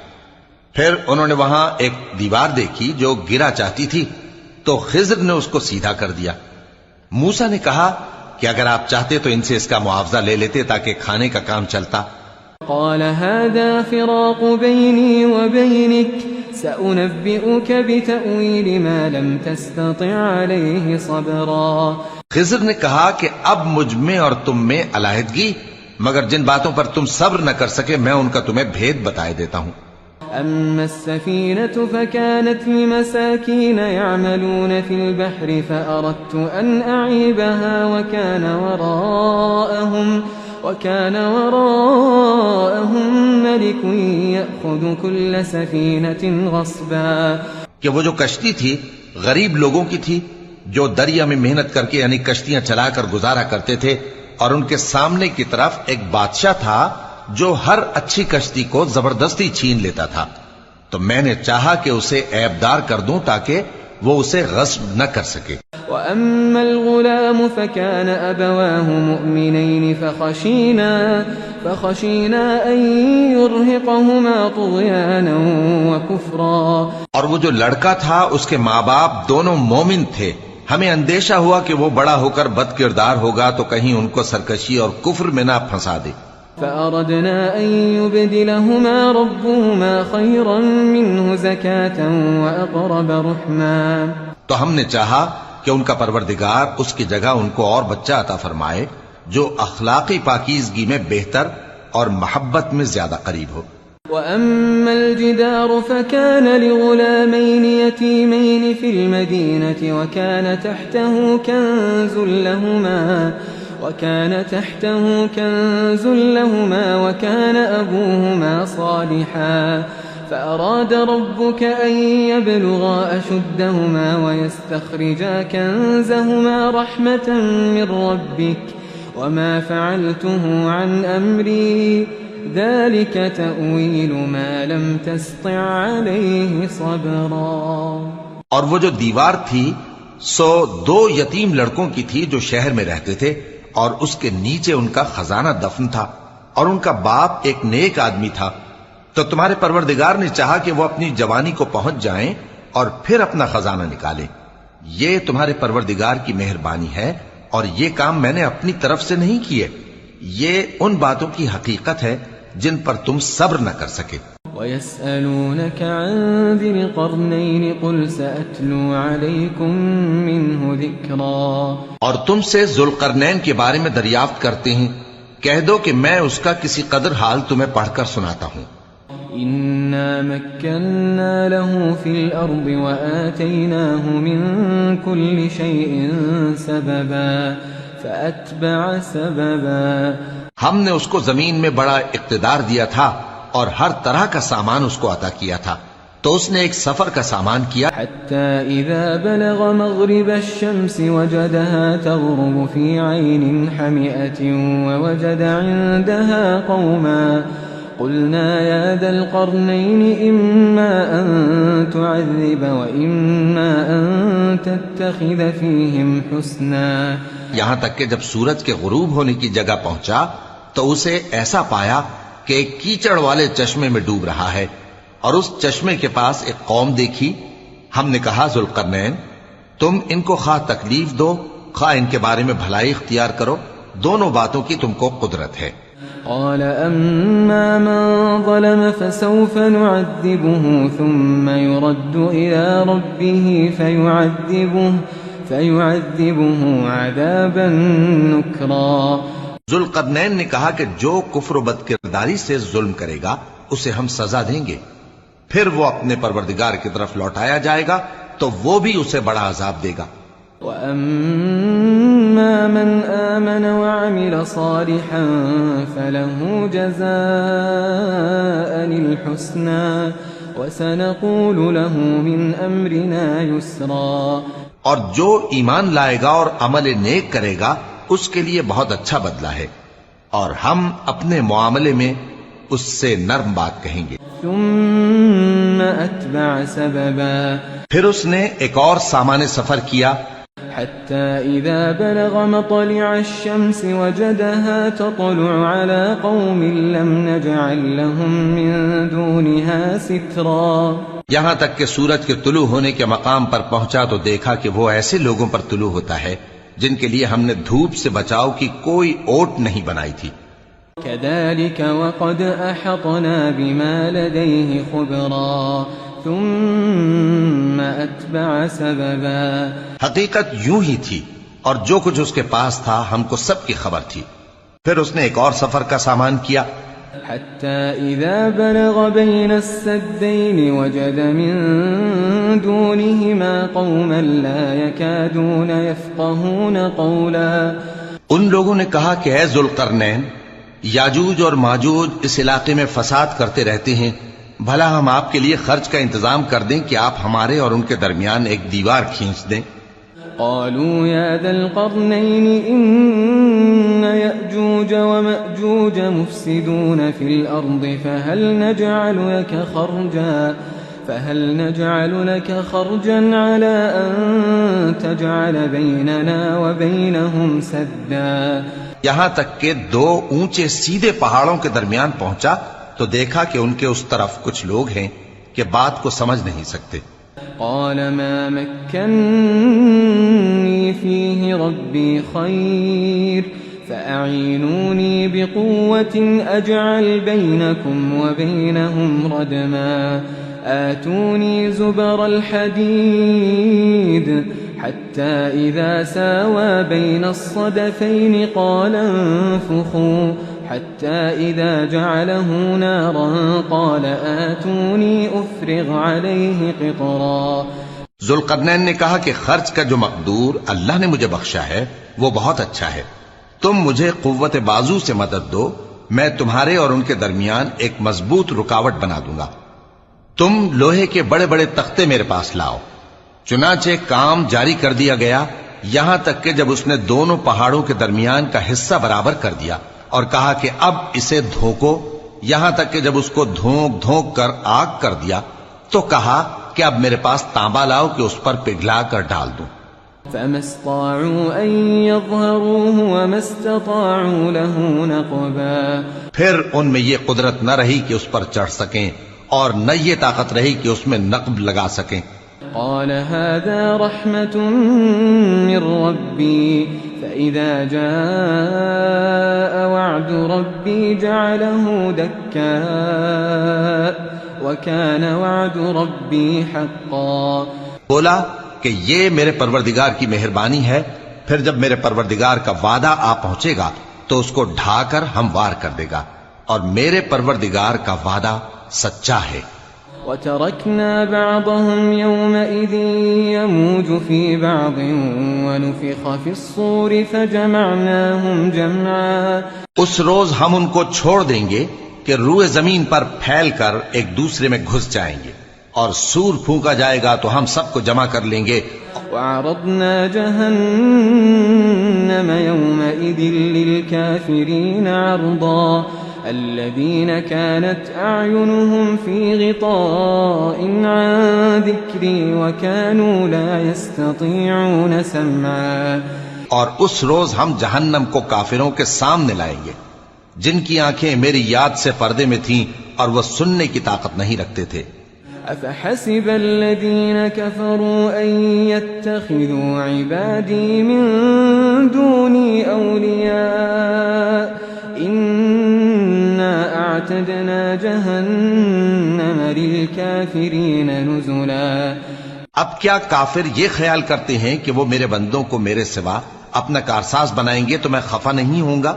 پھر انہوں نے وہاں ایک دیوار دیکھی جو گرا چاہتی تھی تو خضر نے اس کو سیدھا کر دیا. موسیٰ نے کہا کہ اگر آپ چاہتے تو ان سے اس کا معاوضہ لے لیتے تاکہ کھانے کا کام چلتا. قال هذا فراق بيني وبينك سأنبئك بتأويل ما لم تستطع عليه صبرا. خضر نے کہا کہ اب مجھ میں اور تم میں علیحدگی مگر جن باتوں پر تم صبر نہ کر سکے میں ان کا تمہیں بھید بتائے دیتا ہوں. أما السفينة فكانت لمساكين يعملون في البحر فأردت أن أعيبها وكان وراءهم ملك يأخذ كل سفينة غصبا. کہ وہ جو کشتی تھی غریب لوگوں کی تھی جو دریا میں محنت کر کے یعنی کشتیاں چلا کر گزارا کرتے تھے اور ان کے سامنے کی طرف ایک بادشاہ تھا جو ہر اچھی کشتی کو زبردستی چھین لیتا تھا. تو میں نے چاہا کہ اسے عیبدار کر دوں تاکہ وہ اسے غصب نہ کر سکے. وأما الغلام فكان أبواه مؤمنين فخشينا أن يرهقهما طغيانا وكفرا. اور وہ جو لڑکا تھا اس کے ماں باپ دونوں مومن تھے، ہمیں اندیشہ ہوا کہ وہ بڑا ہو کر بد کردار ہوگا تو کہیں ان کو سرکشی اور کفر میں نہ پھنسا دے. فأردنا أن يبدلهما ربهما خيرا منه زكاة وأقرب رحما. تو ہم نے چاہا کہ ان کا پروردگار اس کی جگہ ان کو اور بچہ عطا فرمائے جو اخلاقی پاکیزگی میں بہتر اور محبت میں زیادہ قریب ہو. وأما الجدار فكان لغلامين يتيمين في المدينة وكان تحته كنز لهما وكان أبوهما صالحا فأراد ربك أن يبلغا أشدهما ويستخرجا كنزهما رحمة من ربك وما فعلته عن أمري ذلك تأويل ما لم تستطع عليه صبرا. اور وہ جو دیوار تھی سو 2 یتیم لڑکوں کی تھی جو شہر میں رہتے تھے، اور اس کے نیچے ان کا خزانہ دفن تھا، اور ان کا باپ ایک نیک آدمی تھا. تو تمہارے پروردگار نے چاہا کہ وہ اپنی جوانی کو پہنچ جائیں اور پھر اپنا خزانہ نکالیں. یہ تمہارے پروردگار کی مہربانی ہے، اور یہ کام میں نے اپنی طرف سے نہیں کیے. یہ ان باتوں کی حقیقت ہے جن پر تم صبر نہ کر سکے. وَيَسْأَلُونَكَ عَنْ ذِي الْقَرْنَيْنِ قُلْ سَأَتْلُو عَلَيْكُمْ مِنْهُ ذِكْرًا. اور تم سے ذوالقرنین کے بارے میں دریافت کرتے ہیں، کہہ دو کہ میں اس کا کسی قدر حال تمہیں پڑھ کر سناتا ہوں. إِنَّا مَكَّنَّا لَهُ فِي الْأَرْضِ وَآتَيْنَاهُ مِنْ كُلِّ شَيْءٍ سَبَبًا فَأَتْبَعَ سَبَبًا. ہم نے اس کو زمین میں بڑا اقتدار دیا تھا اور ہر طرح کا سامان اس کو عطا کیا تھا، تو اس نے ایک سفر کا سامان کیا. حتى إذا بلغ مغرب الشمس وجدها تغرب في عين حمئة ووجد عندها قوما قلنا يا ذا القرنين إما أن تعذب وإما أن تتخذ فيهم حسنا. یہاں تک کہ جب سورج کے غروب ہونے کی جگہ پہنچا تو اسے ایسا پایا کہ ایک کیچڑ والے چشمے میں ڈوب رہا ہے، اور اس چشمے کے پاس ایک قوم دیکھی. ہم نے کہا ذوالقرنین تم ان کو خواہ تکلیف دو خواہ ان کے بارے میں بھلائی اختیار کرو، دونوں باتوں کی تم کو قدرت ہے. قال أما من ظلم فسوف نعذبه ثم يرد إلى ربه فيعذبه عذابا نكرا. ذوالقرنین نے کہا کہ جو کفر و بد کرداری سے ظلم کرے گا اسے ہم سزا دیں گے، پھر وہ اپنے پروردگار کی طرف لوٹایا جائے گا تو وہ بھی اسے بڑا عذاب دے گا. وَأَمَّا مَنْ آمَنَ وَعَمِلَ صَالِحًا فَلَهُ جَزَاءً الْحُسْنَى وَسَنَقُولُ لَهُ مِنْ أَمْرِنَا يُسْرًا. اور جو ایمان لائے گا اور عمل نیک کرے گا اس کے لیے بہت اچھا بدلہ ہے، اور ہم اپنے معاملے میں اس سے نرم بات کہیں گے. ثم أتبع سببا. پھر اس نے ایک اور سامان سفر کیا. حتى إذا بلغ مطلع الشمس وجدها تطلع على قوم لم نجعل لهم من دونها سترا. یہاں تک کہ سورج کے طلوع ہونے کے مقام پر پہنچا تو دیکھا کہ وہ ایسے لوگوں پر طلوع ہوتا ہے جن کے لیے ہم نے دھوپ سے بچاؤ کی کوئی اوٹ نہیں بنائی تھی. كذلك وقد أحطنا بما لديه خبرا ثم أتبع سببا. حقیقت یوں ہی تھی، اور جو کچھ اس کے پاس تھا ہم کو سب کی خبر تھی. پھر اس نے ایک اور سفر کا سامان کیا. حتى إذا بلغ بين السدين وجد من دونهما قوما لا يكادون يفقهون قولا. ان لوگوں نے کہا کہ اے ذوالقرنین یاجوج اور ماجوج اس علاقے میں فساد کرتے رہتے ہیں، بھلا ہم آپ کے لیے خرچ کا انتظام کر دیں کہ آپ ہمارے اور ان کے درمیان ایک دیوار کھینچ دیں. قالوا يا ذا القرنين إن يأجوج ومأجوج مفسدون في الأرض فهل نجعل لك فهل نجعل لك خرجا على أن تجعل بيننا وبينهم سدا؟ یہاں تک کہ دو اونچے سیدھے پہاڑوں کے درمیان پہنچا تو دیکھا کہ ان کے اس طرف کچھ لوگ ہیں کہ بات کو سمجھ نہیں سکتے. قال ما مكنني فيه ربي خير فأعينوني بقوة أجعل بينكم وبينهم ردما آتوني زبر الحديد حتى إذا ساوى بين الصدفين قال انفخوا حتى إذا جعله نارا قال آتوني أفرغ عليه قطرا. ذوالقرنین نے کہا کہ خرچ کا جو مقدور اللہ نے مجھے بخشا ہے وہ بہت اچھا ہے. تم مجھے قوت بازو سے مدد دو، میں تمہارے اور ان کے درمیان ایک مضبوط رکاوٹ بنا دوں گا. تم لوہے کے بڑے بڑے تختے میرے پاس لاؤ. چنانچہ کام جاری کر دیا گیا یہاں تک کہ جب اس نے دونوں پہاڑوں کے درمیان کا حصہ برابر کر دیا اور کہا کہ اب اسے دھوکو، یہاں تک کہ جب اس کو دھونک دھونک کر آگ کر دیا تو کہا کہ اب میرے پاس تانبا لاؤ کہ اس پر پگھلا کر ڈال دوں. فما استطاعوا أن يظهروه وما استطاعوا له نقبا. پھر ان میں یہ قدرت نہ رہی کہ اس پر چڑھ سکیں اور نہ یہ طاقت رہی کہ اس میں نقب لگا سکیں. قال هذا رحمة من ربي فإذا جاء وعد ربي جعله دكاء وكان وعد ربي حقا. بولا کہ یہ میرے پروردگار کی مہربانی ہے، پھر جب میرے پروردگار کا وعدہ آ پہنچے گا تو اس کو ڈھا کر ہموار کر دے گا، اور میرے پروردگار کا وعدہ سچا ہے. وَتَرَكْنَا بَعْضَهُمْ يَوْمَئِذٍ يَمُوجُ فِي بَعْضٍ وَنُفِخَ فِي الصُّورِ فَجَمَعْنَاهُمْ جَمْعًا. اس روز ہم ان کو چھوڑ دیں گے کہ روئے زمین پر پھیل کر ایک دوسرے میں گھس جائیں گے، اور سور پھونکا جائے گا تو ہم سب کو جمع کر لیں گے. وَعَرَضْنَا جَهَنَّمَ يَوْمَئِذٍ لِلْكَافِرِينَ عَرْضًا الذين كانت أعينهم في غطاء عن ذكري وكانوا لا يستطيعون سمعا. اور اس روز ہم جہنم کو کافروں کے سامنے لائیں گے جن کی آنکھیں میری یاد سے پردے میں تھیں اور وہ سننے کی طاقت نہیں رکھتے تھے. أفحسب الذين كفروا أن يتخذوا عبادي من دوني أولياء إنا أعتدنا جهنم للكافرين نزلا. اب کیا کافر یہ خیال کرتے ہیں کہ وہ میرے بندوں کو میرے سوا اپنا کارساز بنائیں گے تو میں خفا نہیں ہوں گا؟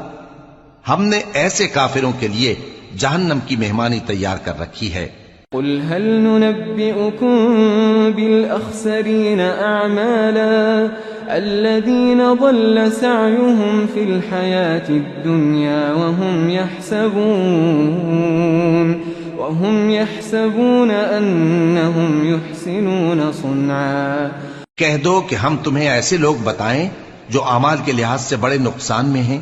ہم نے ایسے کافروں کے لیے جہنم کی مہمانی تیار کر رکھی ہے. قل هل ننبئكم بالأخسرين أعمالا الذين ضل سعيهم في الحياة الدنيا وهم يحسبون أنهم يحسنون صنعا. کہہ دو کہ ہم تمہیں ایسے لوگ بتائیں جو اعمال کے لحاظ سے بڑے نقصان میں ہیں.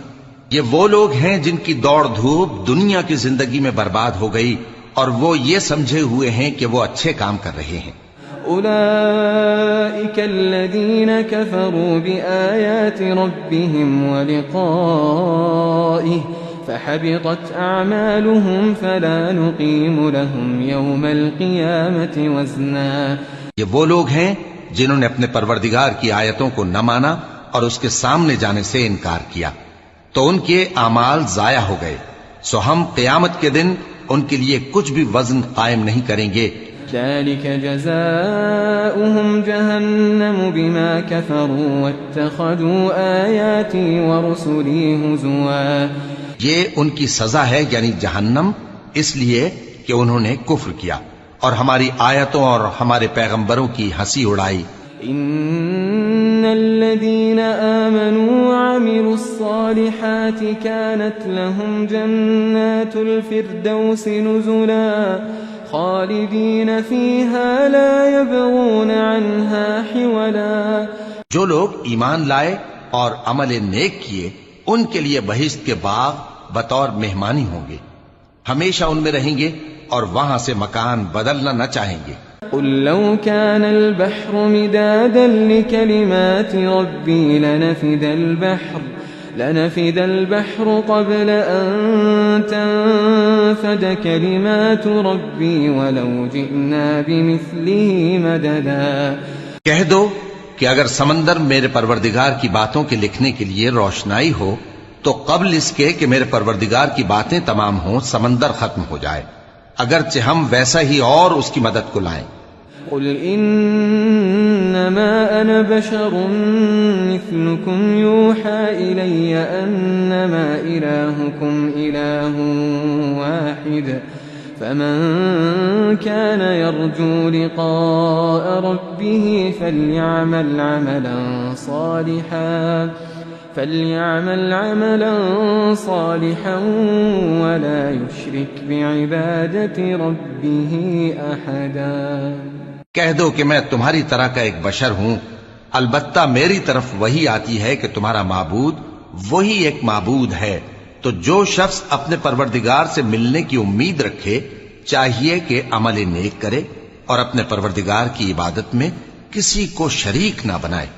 یہ وہ لوگ ہیں جن کی دوڑ دھوپ دنیا کی زندگی میں برباد ہو گئی اور وہ یہ سمجھے ہوئے ہیں کہ وہ اچھے کام کر رہے ہیں. أولئك الذين كفروا بآيات ربهم ولقائه فحبطت أعمالهم فلا نقيم لهم يوم القيامة وزنا. یہ وہ لوگ ہیں جنہوں نے اپنے پروردگار کی آیتوں کو نہ مانا اور اس کے سامنے جانے سے انکار کیا تو ان کے اعمال ضائع ہو گئے، سو ہم قیامت کے دن ان کے لیے کچھ بھی وزن قائم نہیں کریں گے. ذلك جزاؤهم جهنم بما كفروا واتخذوا آياتي ورسلي هزوا. یہ ان کی سزا ہے یعنی جہنم، اس لیے کہ انہوں نے کفر کیا اور ہماری آیتوں اور ہمارے پیغمبروں کی ہنسی اڑائی. ان الذين آمنوا وعملوا الصالحات كانت لهم جنات الفردوس نزلا خالدين فيها لا يبغون عنها حولا. جو لوگ ایمان لائے اور عمل نیک کیے ان کے لیے بہشت کے باغ بطور مہمانی ہوں گے، ہمیشہ ان میں رہیں گے اور وہاں سے مکان بدلنا نہ چاہیں گے. قل لو كان البحر مدادا لكلمات ربي لنفد البحر قبل أن تنفد كلمات ربي ولو جئنا بمثله مددا. کہہ دو کہ اگر سمندر میرے پروردگار کی باتوں کے لکھنے کے لیے روشنائی ہو تو قبل اس کے کہ میرے پروردگار کی باتیں تمام ہوں سمندر ختم ہو جائے، اگرچہ ہم ویسا ہی اور اس کی مدد کو لائیں. قل إنما أنا بشر مثلكم يوحى إلي أنما إلهكم إله واحد فمن كان يرجو لقاء ربه فليعمل عملا صالحا ولا يشرك بعبادة ربه أحدا. کہہ دو کہ میں تمہاری طرح کا ایک بشر ہوں، البتہ میری طرف وہی آتی ہے کہ تمہارا معبود وہی ایک معبود ہے، تو جو شخص اپنے پروردگار سے ملنے کی امید رکھے چاہیے کہ عمل نیک کرے اور اپنے پروردگار کی عبادت میں کسی کو شریک نہ بنائے.